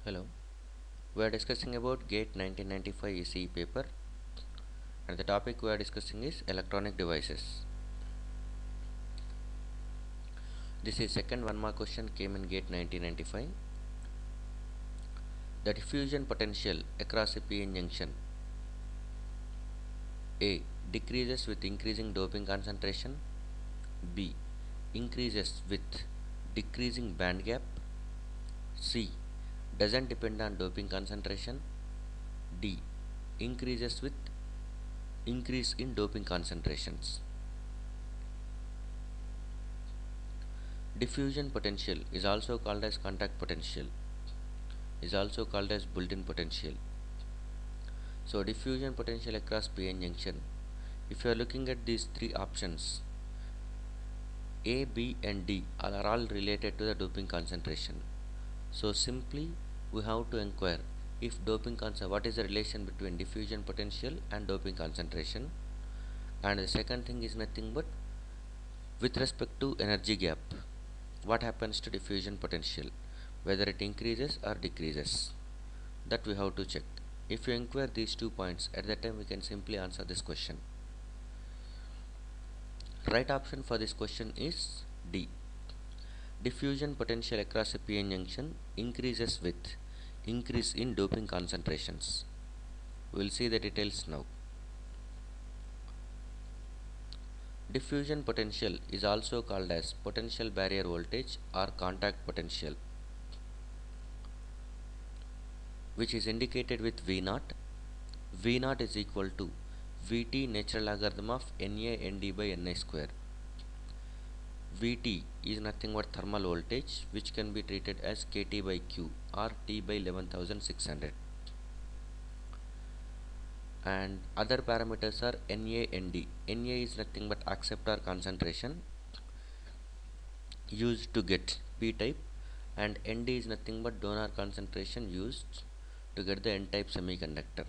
Hello, we are discussing about GATE 1995 ECE paper, and the topic we are discussing is electronic devices. This is second one mark question came in GATE 1995. The diffusion potential across a PN junction A decreases with increasing doping concentration, B increases with decreasing band gap, C doesn't depend on doping concentration, D increases with increase in doping concentrations. Diffusion potential is also called as contact potential, is also called as built-in potential. So diffusion potential across PN junction. If you are looking at these three options, A, B and D are all related to the doping concentration. So simply we have to inquire if what is the relation between diffusion potential and doping concentration. And the second thing is nothing but with respect to energy gap, what happens to diffusion potential, whether it increases or decreases, that we have to check. If you inquire these 2 points, at that time we can simply answer this question. Right option for this question is D. Diffusion potential across a PN junction increases with increase in doping concentrations. We will see the details now. Diffusion potential is also called as potential barrier voltage or contact potential, which is indicated with V naught. V naught is equal to Vt natural logarithm of Na Nd by Ni square. Vt is nothing but thermal voltage, which can be treated as Kt by Q or T by 11600. And other parameters are Na Nd. Na is nothing but acceptor concentration used to get P type, and Nd is nothing but donor concentration used to get the N type semiconductor.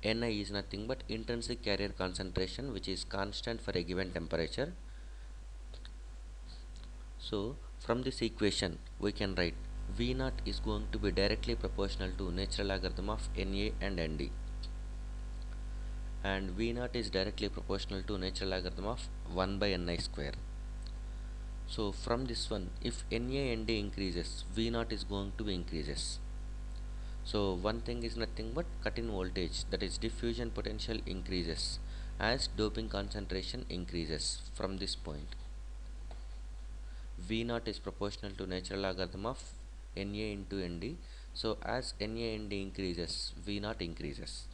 Ni is nothing but intrinsic carrier concentration, which is constant for a given temperature. So from this equation we can write V naught is going to be directly proportional to natural logarithm of Na and Nd, and V naught is directly proportional to natural logarithm of 1 by Ni square. So from this one, if Na Nd increases, V naught is going to be increases. So one thing is nothing but cut-in voltage, that is diffusion potential, increases as doping concentration increases. From this point, V naught is proportional to natural logarithm of Na into Nd. So as Na Nd increases, V naught increases.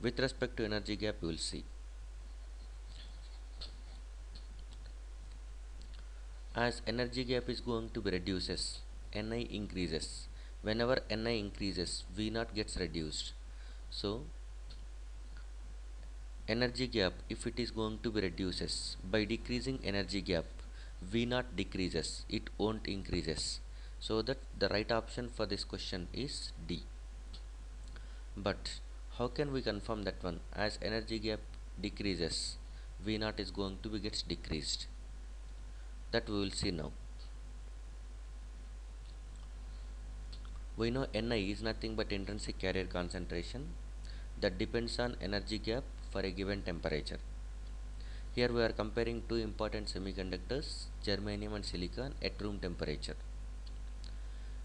With respect to energy gap, we will see. As energy gap is going to be reduces, Ni increases. Whenever Ni increases, V naught gets reduced. So energy gap, if it is going to be reduces, by decreasing energy gap, V naught decreases, it won't increases. So that the right option for this question is D. But how can we confirm that one? As energy gap decreases, V naught is going to be gets decreased. That we will see now. We know Ni is nothing but intrinsic carrier concentration that depends on energy gap for a given temperature. Here we are comparing two important semiconductors, germanium and silicon, at room temperature.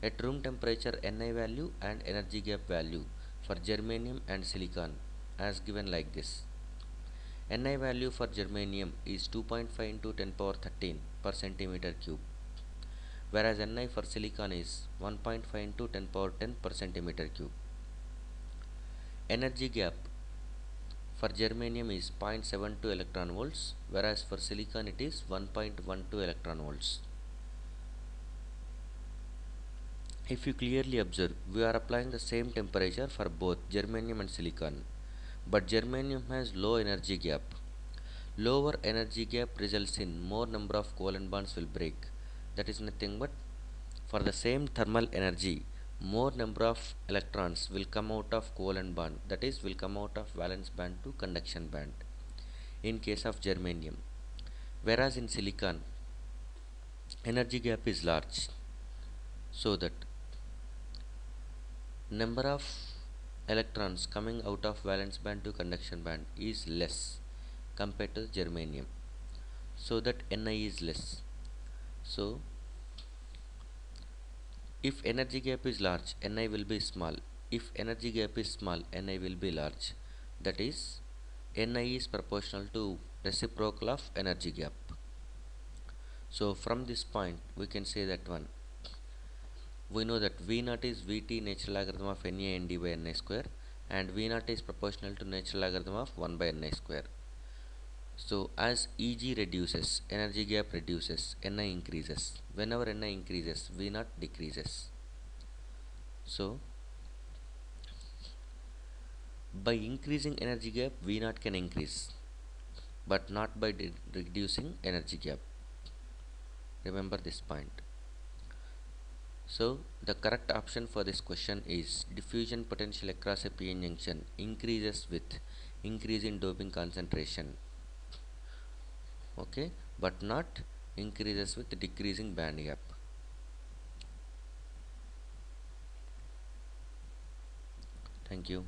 At room temperature, Ni value and energy gap value for germanium and silicon as given like this. Ni value for germanium is 2.5 into 10 power 13 per centimeter cube, whereas Ni for silicon is 1.5 into 10 power 10 per centimeter cube. Energy gap for germanium is 0.72 electron volts, whereas for silicon it is 1.12 electron volts. If you clearly observe, we are applying the same temperature for both germanium and silicon, but germanium has low energy gap. Lower energy gap results in more number of covalent bonds will break. That is nothing but for the same thermal energy, more number of electrons will come out of covalent bond, that is will come out of valence band to conduction band in case of germanium, whereas in silicon energy gap is large, so that number of electrons coming out of valence band to conduction band is less compared to germanium, so that Ni is less. So if energy gap is large, Ni will be small. If energy gap is small, Ni will be large. That is, Ni is proportional to reciprocal of energy gap. So from this point we can say that one, we know that V0 is Vt natural logarithm of Na Nd by Ni square, and V0 is proportional to natural logarithm of 1 by Ni square. So as Eg reduces, energy gap reduces, Ni increases. Whenever Ni increases, V0 decreases. So by increasing energy gap, V0 can increase, but not by reducing energy gap. Remember this point. So the correct option for this question is diffusion potential across a p-n junction increases with increase in doping concentration. Okay, but not increases with decreasing band gap. Thank you.